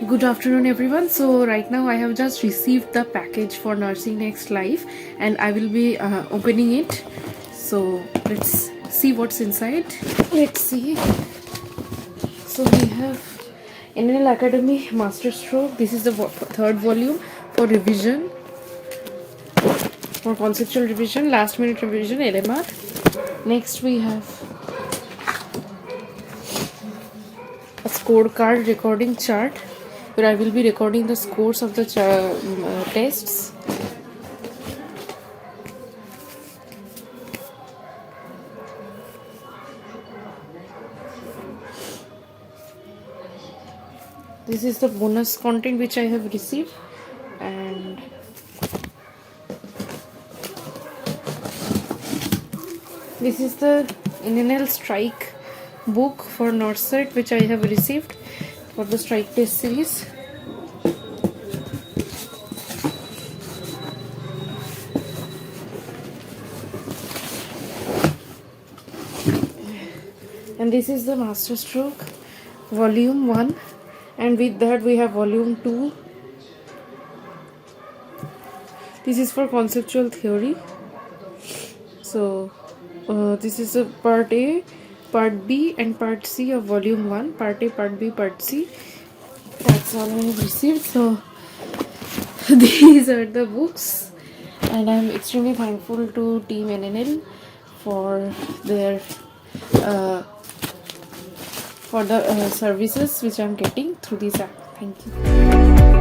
Good afternoon everyone. So right now I have just received the package for Nursing Next Life and I will be opening it. So let's see what's inside. Let's see. So we have NNL Academy Masterstroke. This is the third volume for revision, for conceptual revision, last minute revision, LMR. Next we have a scorecard recording chart where I will be recording the scores of the tests. This is the bonus content which I have received, and this is the NNL strike book for NORCET which I have received for the strike test series. And this is the Masterstroke volume 1, and with that we have volume 2. This is for conceptual theory. So this is the part A, part B and part C of volume 1. Part A, part B, part C. That's all I have received. So these are the books, and I am extremely thankful to Team NNL for their services which I am getting through this app. Thank you.